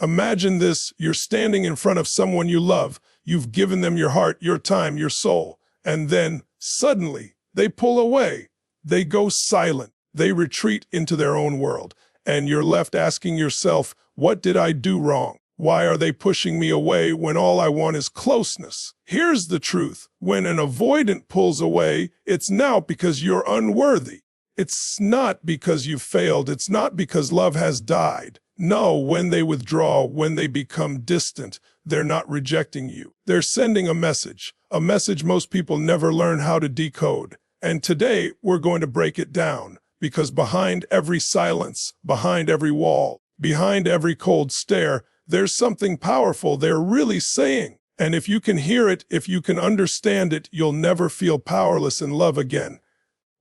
Imagine this, you're standing in front of someone you love, you've given them your heart, your time, your soul, and then, suddenly, they pull away. They go silent. They retreat into their own world, and you're left asking yourself, what did I do wrong? Why are they pushing me away when all I want is closeness? Here's the truth. When an avoidant pulls away, it's not because you're unworthy. It's not because you failed. It's not because love has died. No, when they withdraw, when they become distant, they're not rejecting you. They're sending a message most people never learn how to decode. And today, we're going to break it down, because behind every silence, behind every wall, behind every cold stare, there's something powerful they're really saying. And if you can hear it, if you can understand it, you'll never feel powerless in love again.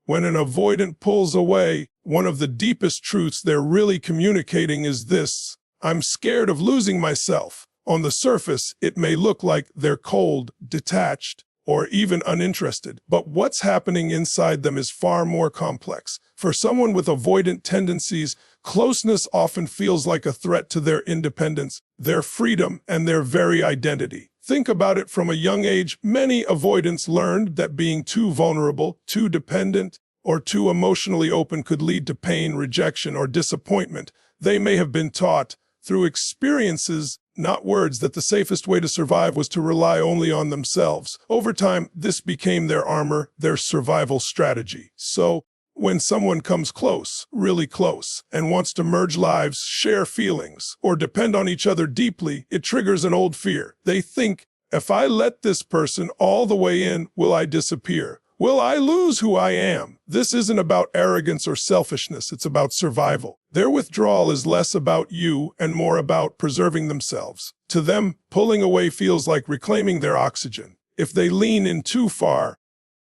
When an avoidant pulls away, one of the deepest truths they're really communicating is this: I'm scared of losing myself. On the surface, it may look like they're cold, detached, or even uninterested, but what's happening inside them is far more complex. For someone with avoidant tendencies, closeness often feels like a threat to their independence, their freedom, and their very identity. Think about it. From a young age, many avoidants learned that being too vulnerable, too dependent, or too emotionally open could lead to pain, rejection, or disappointment. They may have been taught, through experiences, not words, that the safest way to survive was to rely only on themselves. Over time, this became their armor, their survival strategy. So, when someone comes close, really close, and wants to merge lives, share feelings, or depend on each other deeply, it triggers an old fear. They think, if I let this person all the way in, will I disappear? Will I lose who I am? This isn't about arrogance or selfishness, it's about survival. Their withdrawal is less about you and more about preserving themselves. To them, pulling away feels like reclaiming their oxygen. If they lean in too far,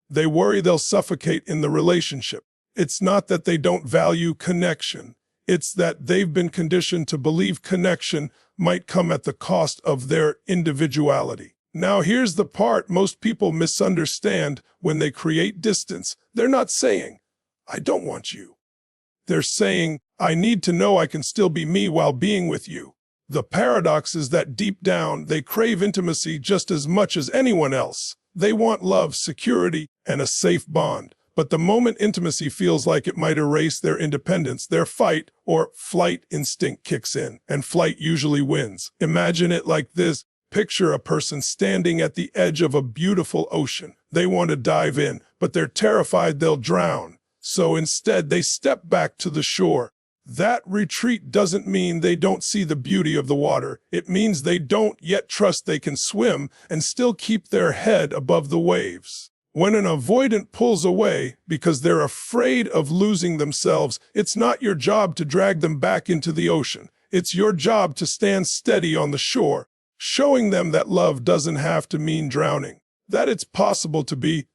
they worry they'll suffocate in the relationship. It's not that they don't value connection. It's that they've been conditioned to believe connection might come at the cost of their individuality. Now here's the part most people misunderstand. When they create distance, they're not saying, I don't want you. They're saying, I need to know I can still be me while being with you. The paradox is that deep down, they crave intimacy just as much as anyone else. They want love, security, and a safe bond. But the moment intimacy feels like it might erase their independence, their fight or flight instinct kicks in, and flight usually wins. Imagine it like this. Picture a person standing at the edge of a beautiful ocean. They want to dive in, but they're terrified they'll drown. So instead, they step back to the shore. That retreat doesn't mean they don't see the beauty of the water. It means they don't yet trust they can swim and still keep their head above the waves. When an avoidant pulls away because they're afraid of losing themselves, it's not your job to drag them back into the ocean. It's your job to stand steady on the shore, showing them that love doesn't have to mean drowning, that it's possible to be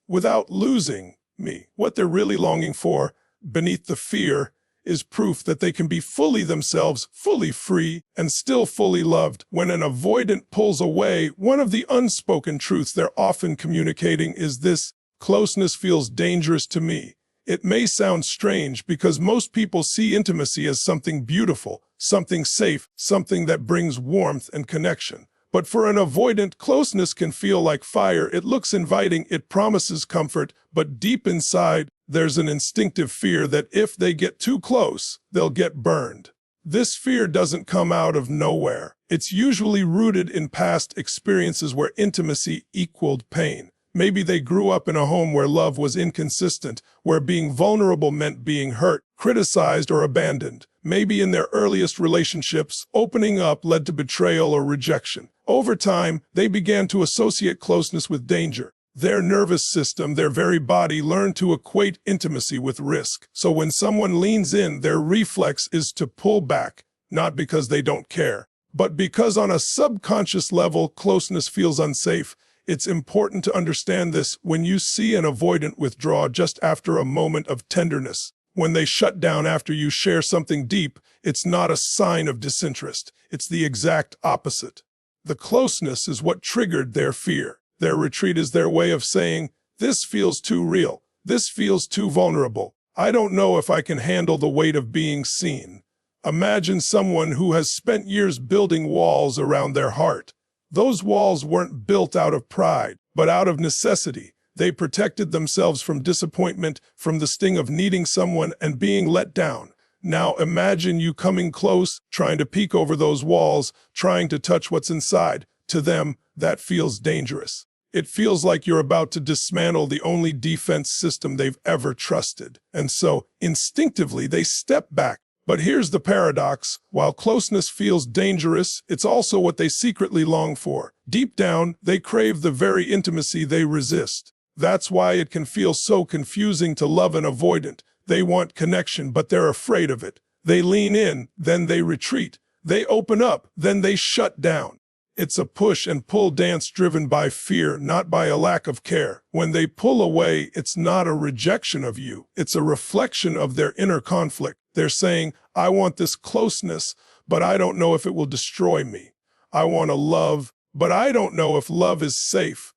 without losing me. What they're really longing for, beneath the fear, is proof that they can be fully themselves, fully free, and still fully loved. When an avoidant pulls away, one of the unspoken truths they're often communicating is this: closeness feels dangerous to me. It may sound strange because most people see intimacy as something beautiful, something safe, something that brings warmth and connection. But for an avoidant, closeness can feel like fire. It looks inviting, it promises comfort, but deep inside, there's an instinctive fear that if they get too close, they'll get burned. This fear doesn't come out of nowhere. It's usually rooted in past experiences where intimacy equaled pain. Maybe they grew up in a home where love was inconsistent, where being vulnerable meant being hurt, criticized, or abandoned. Maybe in their earliest relationships, opening up led to betrayal or rejection. Over time, they began to associate closeness with danger. Their nervous system, their very body, learned to equate intimacy with risk. So when someone leans in, their reflex is to pull back, not because they don't care, but because on a subconscious level, closeness feels unsafe. It's important to understand this. When you see an avoidant withdraw just after a moment of tenderness, when they shut down after you share something deep, it's not a sign of disinterest. It's the exact opposite. The closeness is what triggered their fear. Their retreat is their way of saying, this feels too real. This feels too vulnerable. I don't know if I can handle the weight of being seen. Imagine someone who has spent years building walls around their heart. Those walls weren't built out of pride, but out of necessity. They protected themselves from disappointment, from the sting of needing someone and being let down. Now imagine you coming close, trying to peek over those walls, trying to touch what's inside. To them, that feels dangerous. It feels like you're about to dismantle the only defense system they've ever trusted. And so, instinctively, they step back. But here's the paradox. While closeness feels dangerous, it's also what they secretly long for. Deep down, they crave the very intimacy they resist. That's why it can feel so confusing to love an avoidant. They want connection, but they're afraid of it. They lean in, then they retreat. They open up, then they shut down. It's a push and pull dance driven by fear, not by a lack of care. When they pull away, it's not a rejection of you. It's a reflection of their inner conflict. They're saying, I want this closeness, but I don't know if it will destroy me. I want to love, but I don't know if love is safe.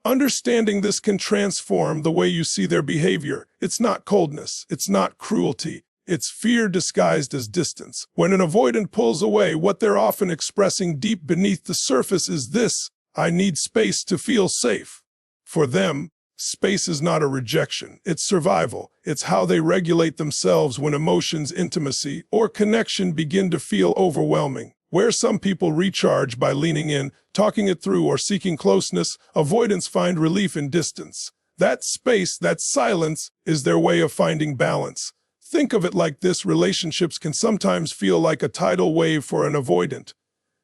Understanding this can transform the way you see their behavior. It's not coldness. It's not cruelty. It's fear disguised as distance. When an avoidant pulls away, what they're often expressing deep beneath the surface is this: I need space to feel safe. For them, space is not a rejection. It's survival. It's how they regulate themselves when emotions, intimacy, or connection begin to feel overwhelming. Where some people recharge by leaning in, talking it through, or seeking closeness, avoidants find relief in distance. That space, that silence, is their way of finding balance. Think of it like this: relationships can sometimes feel like a tidal wave for an avoidant.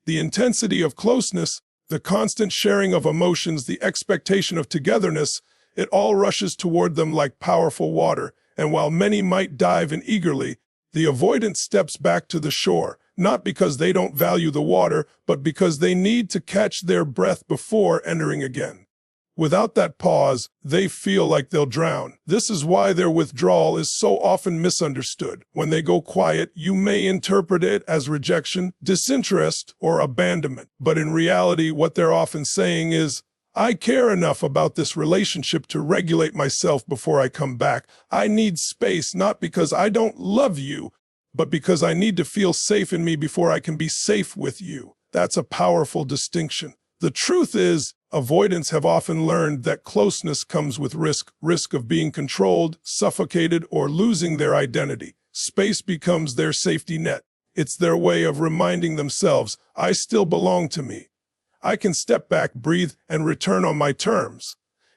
The intensity of closeness, the constant sharing of emotions, the expectation of togetherness, it all rushes toward them like powerful water, and while many might dive in eagerly, the avoidant steps back to the shore, not because they don't value the water, but because they need to catch their breath before entering again. Without that pause, they feel like they'll drown. This is why their withdrawal is so often misunderstood. When they go quiet, you may interpret it as rejection, disinterest, or abandonment. But in reality, what they're often saying is, I care enough about this relationship to regulate myself before I come back. I need space, not because I don't love you, but because I need to feel safe in me before I can be safe with you. That's a powerful distinction. The truth is, avoidants have often learned that closeness comes with risk of being controlled, suffocated, or losing their identity. Space becomes their safety net. It's their way of reminding themselves, I still belong to me. I can step back, breathe, and return on my terms.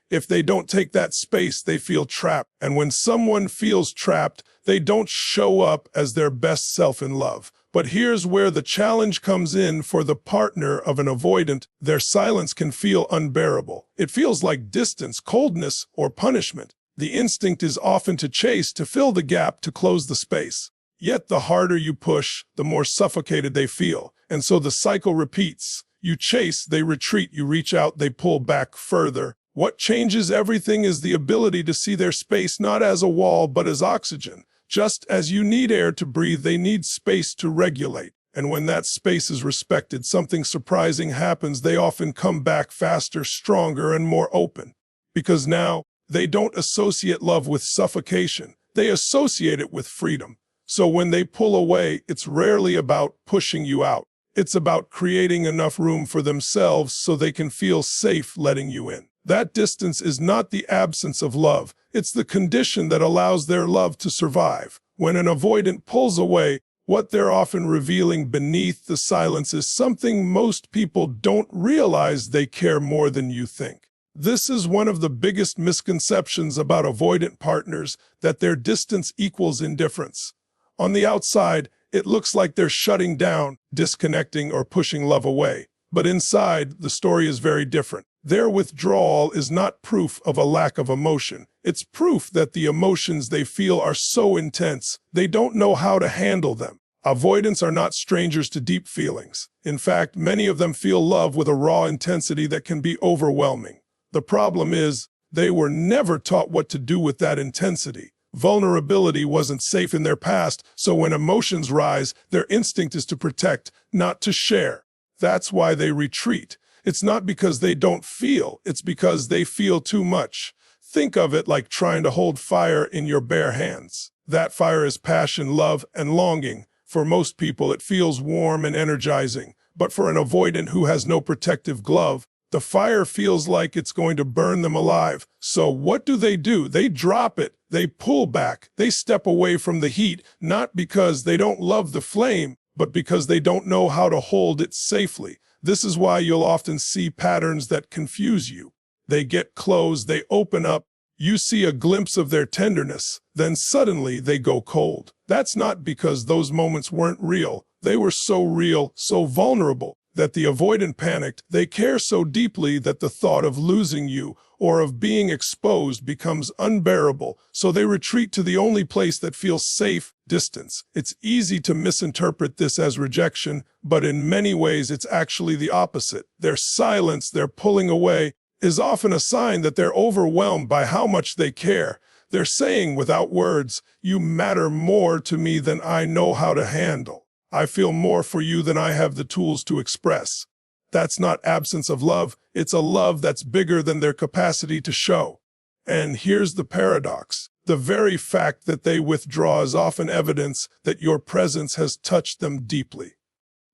If they don't take that space, they feel trapped. And when someone feels trapped, they don't show up as their best self in love. But here's where the challenge comes in for the partner of an avoidant. Their silence can feel unbearable. It feels like distance, coldness, or punishment. The instinct is often to chase, to fill the gap, to close the space. Yet the harder you push, the more suffocated they feel. And so the cycle repeats. You chase, they retreat. You reach out, they pull back further. What changes everything is the ability to see their space not as a wall, but as oxygen. Just as you need air to breathe, they need space to regulate. And when that space is respected, something surprising happens. They often come back faster, stronger, and more open. Because now, they don't associate love with suffocation. They associate it with freedom. So when they pull away, it's rarely about pushing you out. It's about creating enough room for themselves so they can feel safe letting you in. That distance is not the absence of love. It's the condition that allows their love to survive. When an avoidant pulls away, what they're often revealing beneath the silence is something most people don't realize: they care more than you think. This is one of the biggest misconceptions about avoidant partners, that their distance equals indifference. On the outside, it looks like they're shutting down, disconnecting, or pushing love away. But inside, the story is very different. Their withdrawal is not proof of a lack of emotion. It's proof that the emotions they feel are so intense, they don't know how to handle them. Avoidants are not strangers to deep feelings. In fact, many of them feel love with a raw intensity that can be overwhelming. The problem is, they were never taught what to do with that intensity. Vulnerability wasn't safe in their past, so when emotions rise, their instinct is to protect, not to share. That's why they retreat. It's not because they don't feel, it's because they feel too much. Think of it like trying to hold fire in your bare hands. That fire is passion, love, and longing. For most people, it feels warm and energizing. But for an avoidant who has no protective glove, the fire feels like it's going to burn them alive. So what do? They drop it. They pull back. They step away from the heat, not because they don't love the flame, but because they don't know how to hold it safely. This is why you'll often see patterns that confuse you. They get close, they open up, you see a glimpse of their tenderness, then suddenly they go cold. That's not because those moments weren't real. They were so real, so vulnerable, that the avoidant panicked. They care so deeply that the thought of losing you or of being exposed becomes unbearable, so they retreat to the only place that feels safe: distance. It's easy to misinterpret this as rejection, but in many ways it's actually the opposite. Their silence, their pulling away, is often a sign that they're overwhelmed by how much they care. They're saying without words, "You matter more to me than I know how to handle. I feel more for you than I have the tools to express." That's not absence of love. It's a love that's bigger than their capacity to show. And here's the paradox. The very fact that they withdraw is often evidence that your presence has touched them deeply.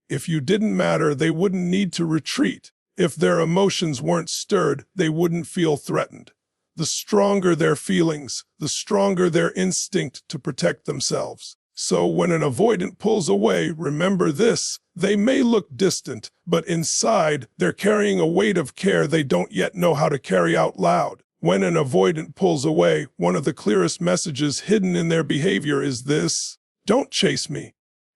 If you didn't matter, they wouldn't need to retreat. If their emotions weren't stirred, they wouldn't feel threatened. The stronger their feelings, the stronger their instinct to protect themselves. So when an avoidant pulls away, remember this: they may look distant, but inside, they're carrying a weight of care they don't yet know how to carry out loud. When an avoidant pulls away, one of the clearest messages hidden in their behavior is this: don't chase me,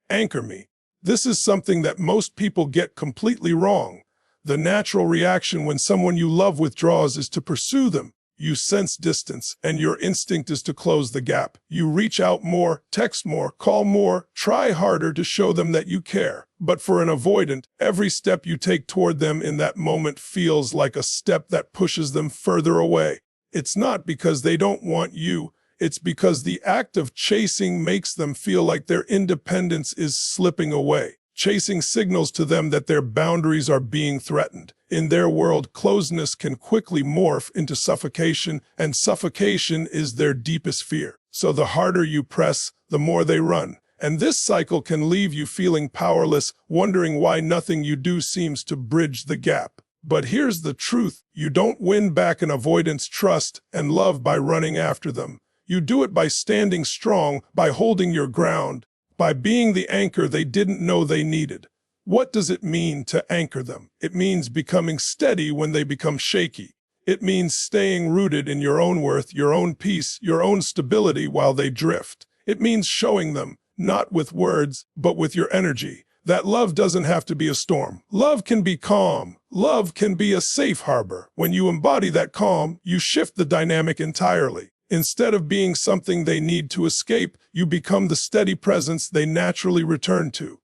anchor me. This is something that most people get completely wrong. The natural reaction when someone you love withdraws is to pursue them. You sense distance, and your instinct is to close the gap. You reach out more, text more, call more, try harder to show them that you care. But for an avoidant, every step you take toward them in that moment feels like a step that pushes them further away. It's not because they don't want you. It's because the act of chasing makes them feel like their independence is slipping away. Chasing signals to them that their boundaries are being threatened. In their world, closeness can quickly morph into suffocation, and suffocation is their deepest fear. So the harder you press, the more they run. And this cycle can leave you feeling powerless, wondering why nothing you do seems to bridge the gap. But here's the truth: you don't win back an avoidant's trust and love by running after them. You do it by standing strong, by holding your ground, by being the anchor they didn't know they needed. What does it mean to anchor them? It means becoming steady when they become shaky. It means staying rooted in your own worth, your own peace, your own stability while they drift. It means showing them, not with words, but with your energy, that love doesn't have to be a storm. Love can be calm. Love can be a safe harbor. When you embody that calm, you shift the dynamic entirely. Instead of being something they need to escape, you become the steady presence they naturally return to.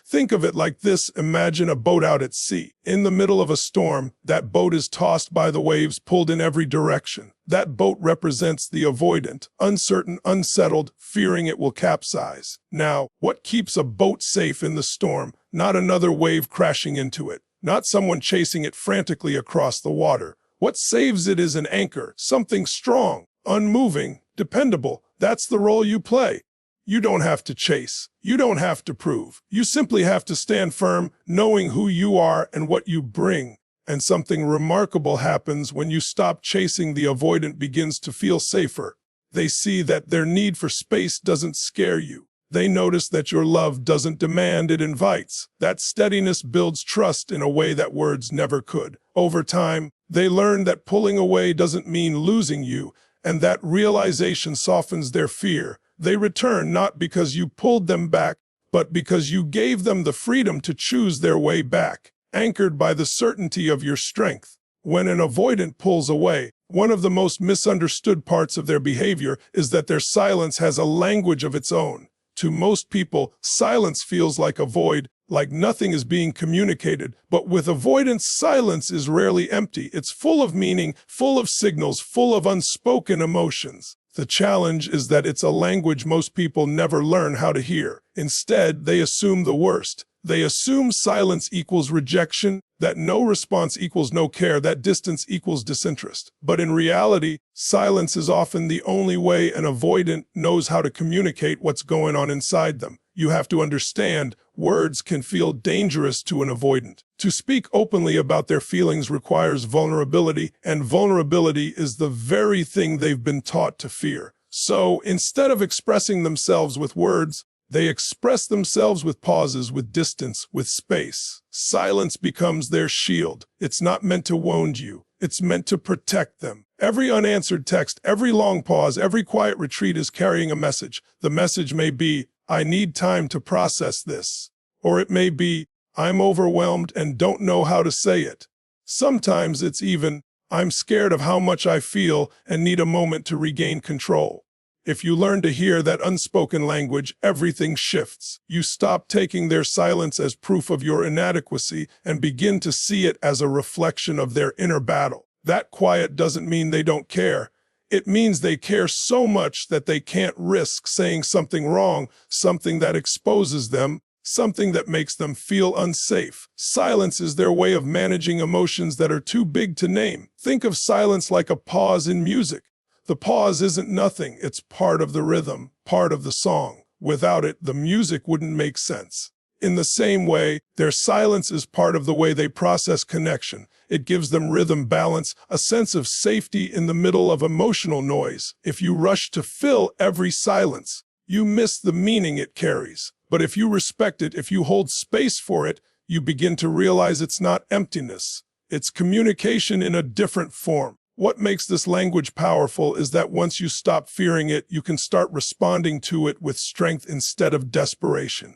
Think of it like this: imagine a boat out at sea. In the middle of a storm, that boat is tossed by the waves, pulled in every direction. That boat represents the avoidant, uncertain, unsettled, fearing it will capsize. Now, what keeps a boat safe in the storm? Not another wave crashing into it, not someone chasing it frantically across the water. What saves it is an anchor, something strong, unmoving, dependable. That's the role you play. You don't have to chase. You don't have to prove. You simply have to stand firm, knowing who you are and what you bring. And something remarkable happens when you stop chasing. The avoidant begins to feel safer. They see that their need for space doesn't scare you. They notice that your love doesn't demand, it invites. That steadiness builds trust in a way that words never could. Over time, they learn that pulling away doesn't mean losing you, and that realization softens their fear. They return not because you pulled them back, but because you gave them the freedom to choose their way back, anchored by the certainty of your strength. When an avoidant pulls away, one of the most misunderstood parts of their behavior is that their silence has a language of its own. To most people, silence feels like a void, like nothing is being communicated. But with avoidance, silence is rarely empty. It's full of meaning, full of signals, full of unspoken emotions. The challenge is that it's a language most people never learn how to hear. Instead, they assume the worst. They assume silence equals rejection, that no response equals no care, that distance equals disinterest. But in reality, silence is often the only way an avoidant knows how to communicate what's going on inside them. You have to understand, words can feel dangerous to an avoidant. To speak openly about their feelings requires vulnerability, and vulnerability is the very thing they've been taught to fear. So, instead of expressing themselves with words, they express themselves with pauses, with distance, with space. Silence becomes their shield. It's not meant to wound you. It's meant to protect them. Every unanswered text, every long pause, every quiet retreat is carrying a message. The message may be, I need time to process this. Or it may be, I'm overwhelmed and don't know how to say it. Sometimes it's even, I'm scared of how much I feel and need a moment to regain control. If you learn to hear that unspoken language, everything shifts. You stop taking their silence as proof of your inadequacy and begin to see it as a reflection of their inner battle. That quiet doesn't mean they don't care. It means they care so much that they can't risk saying something wrong, something that exposes them, something that makes them feel unsafe. Silence is their way of managing emotions that are too big to name. Think of silence like a pause in music. The pause isn't nothing, it's part of the rhythm, part of the song. Without it, the music wouldn't make sense. In the same way, their silence is part of the way they process connection. It gives them rhythm, balance, a sense of safety in the middle of emotional noise. If you rush to fill every silence, you miss the meaning it carries. But if you respect it, if you hold space for it, you begin to realize it's not emptiness. It's communication in a different form. What makes this language powerful is that once you stop fearing it, you can start responding to it with strength instead of desperation.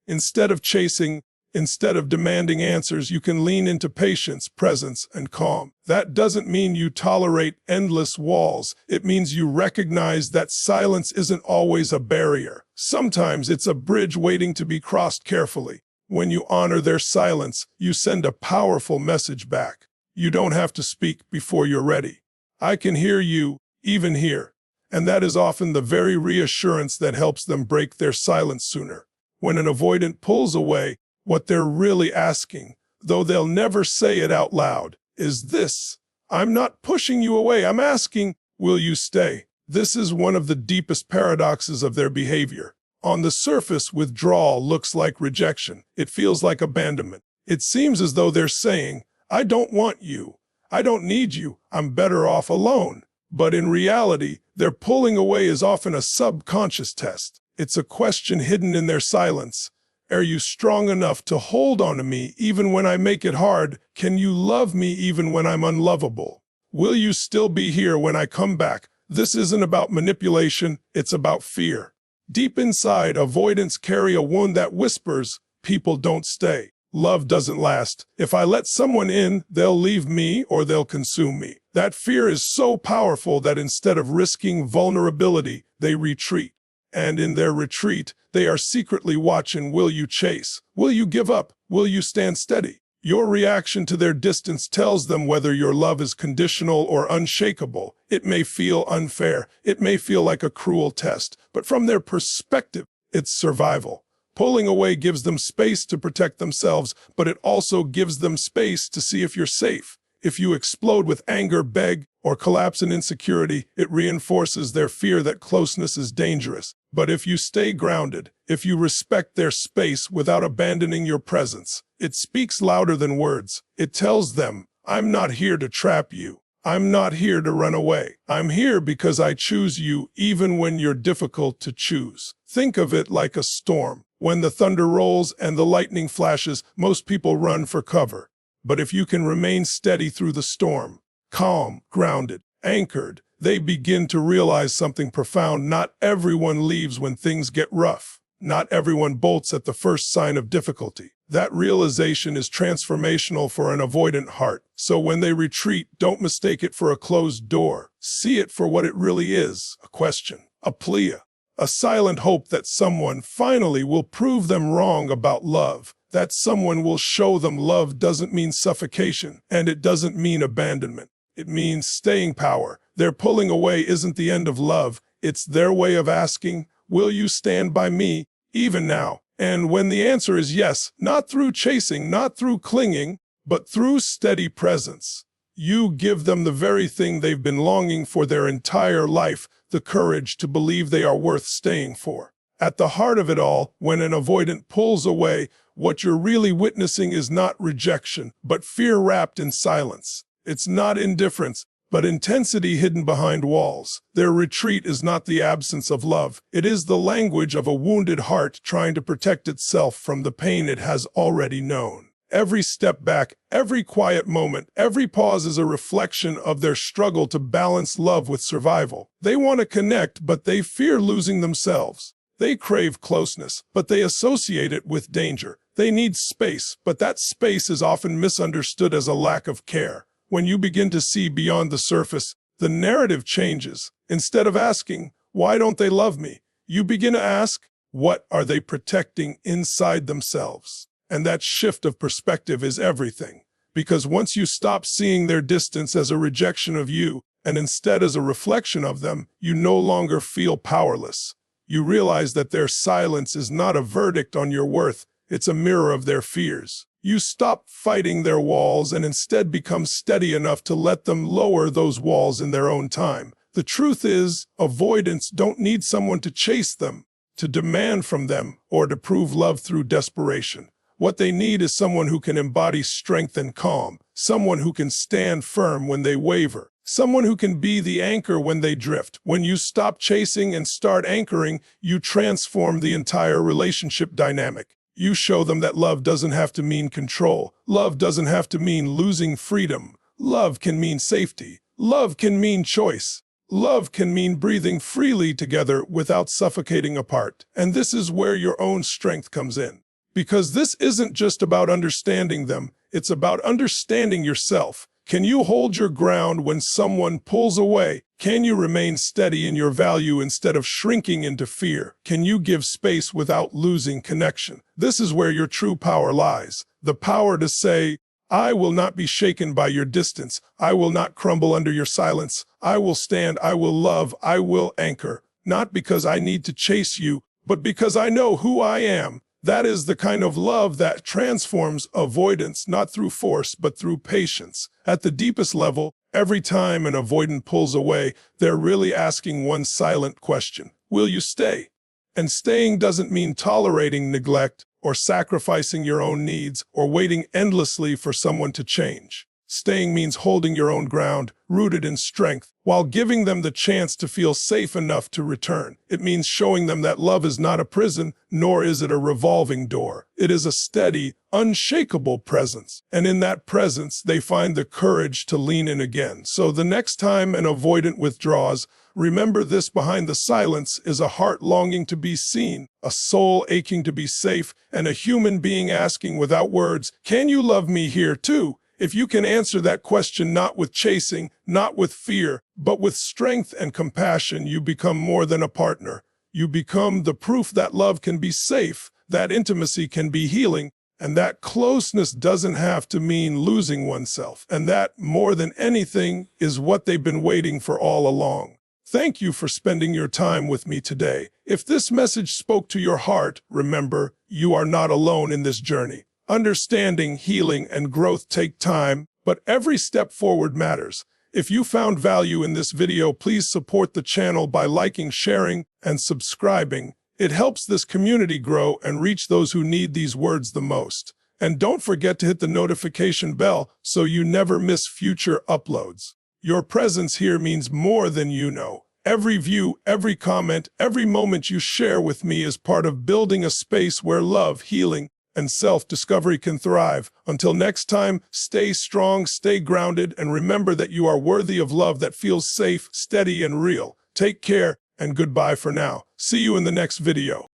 Instead of chasing, instead of demanding answers, you can lean into patience, presence, and calm. That doesn't mean you tolerate endless walls. It means you recognize that silence isn't always a barrier. Sometimes it's a bridge waiting to be crossed carefully. When you honor their silence, you send a powerful message back. You don't have to speak before you're ready. I can hear you, even here. And that is often the very reassurance that helps them break their silence sooner. When an avoidant pulls away, what they're really asking, though they'll never say it out loud, is this. I'm not pushing you away. I'm asking, will you stay? This is one of the deepest paradoxes of their behavior. On the surface, withdrawal looks like rejection. It feels like abandonment. It seems as though they're saying, I don't want you. I don't need you. I'm better off alone. But in reality, their pulling away is often a subconscious test. It's a question hidden in their silence. Are you strong enough to hold on to me even when I make it hard? Can you love me even when I'm unlovable? Will you still be here when I come back? This isn't about manipulation, it's about fear. Deep inside, avoidants carry a wound that whispers, people don't stay. Love doesn't last. If I let someone in, they'll leave me or they'll consume me. That fear is so powerful that instead of risking vulnerability, they retreat. And in their retreat, they are secretly watching, will you chase? Will you give up? Will you stand steady? Your reaction to their distance tells them whether your love is conditional or unshakable. It may feel unfair. It may feel like a cruel test. But from their perspective, it's survival. Pulling away gives them space to protect themselves, but it also gives them space to see if you're safe. If you explode with anger, beg, or collapse in insecurity, it reinforces their fear that closeness is dangerous. But if you stay grounded, if you respect their space without abandoning your presence, it speaks louder than words. It tells them, I'm not here to trap you. I'm not here to run away. I'm here because I choose you even when you're difficult to choose. Think of it like a storm. When the thunder rolls and the lightning flashes, most people run for cover. But if you can remain steady through the storm, calm, grounded, anchored, they begin to realize something profound. Not everyone leaves when things get rough. Not everyone bolts at the first sign of difficulty. That realization is transformational for an avoidant heart. So when they retreat, don't mistake it for a closed door. See it for what it really is, a question, a plea, a silent hope that someone finally will prove them wrong about love. That someone will show them love doesn't mean suffocation, and it doesn't mean abandonment. It means staying power. Their pulling away isn't the end of love. It's their way of asking, will you stand by me, even now? And when the answer is yes, not through chasing, not through clinging, but through steady presence, you give them the very thing they've been longing for their entire life, the courage to believe they are worth staying for. At the heart of it all, when an avoidant pulls away, what you're really witnessing is not rejection, but fear wrapped in silence. It's not indifference, but intensity hidden behind walls. Their retreat is not the absence of love. It is the language of a wounded heart trying to protect itself from the pain it has already known. Every step back, every quiet moment, every pause is a reflection of their struggle to balance love with survival. They want to connect, but they fear losing themselves. They crave closeness, but they associate it with danger. They need space, but that space is often misunderstood as a lack of care. When you begin to see beyond the surface, the narrative changes. Instead of asking, "Why don't they love me?" you begin to ask, "What are they protecting inside themselves?" And that shift of perspective is everything. Because once you stop seeing their distance as a rejection of you, and instead as a reflection of them, you no longer feel powerless. You realize that their silence is not a verdict on your worth, it's a mirror of their fears. You stop fighting their walls and instead become steady enough to let them lower those walls in their own time. The truth is, avoidants don't need someone to chase them, to demand from them, or to prove love through desperation. What they need is someone who can embody strength and calm, someone who can stand firm when they waver, someone who can be the anchor when they drift. When you stop chasing and start anchoring, you transform the entire relationship dynamic. You show them that love doesn't have to mean control. Love doesn't have to mean losing freedom. Love can mean safety. Love can mean choice. Love can mean breathing freely together without suffocating apart. And this is where your own strength comes in. Because this isn't just about understanding them, it's about understanding yourself. Can you hold your ground when someone pulls away? Can you remain steady in your value instead of shrinking into fear? Can you give space without losing connection? This is where your true power lies. The power to say, "I will not be shaken by your distance. I will not crumble under your silence. I will stand, I will love, I will anchor." Not because I need to chase you, but because I know who I am. That is the kind of love that transforms avoidance, not through force, but through patience. At the deepest level, every time an avoidant pulls away, they're really asking one silent question: will you stay? And staying doesn't mean tolerating neglect or sacrificing your own needs or waiting endlessly for someone to change. Staying means holding your own ground, rooted in strength, while giving them the chance to feel safe enough to return. It means showing them that love is not a prison, nor is it a revolving door. It is a steady, unshakable presence. And in that presence, they find the courage to lean in again. So the next time an avoidant withdraws, remember this: behind the silence is a heart longing to be seen, a soul aching to be safe, and a human being asking without words, "Can you love me here too?" If you can answer that question not with chasing, not with fear, but with strength and compassion, you become more than a partner. You become the proof that love can be safe, that intimacy can be healing, and that closeness doesn't have to mean losing oneself. And that, more than anything, is what they've been waiting for all along. Thank you for spending your time with me today. If this message spoke to your heart, remember, you are not alone in this journey. Understanding, healing, and growth take time, but every step forward matters. If you found value in this video, please support the channel by liking, sharing, and subscribing. It helps this community grow and reach those who need these words the most. And don't forget to hit the notification bell so you never miss future uploads. Your presence here means more than you know. Every view, every comment, every moment you share with me is part of building a space where love, healing, and self-discovery can thrive. Until next time, stay strong, stay grounded, and remember that you are worthy of love that feels safe, steady, and real. Take care, and goodbye for now. See you in the next video.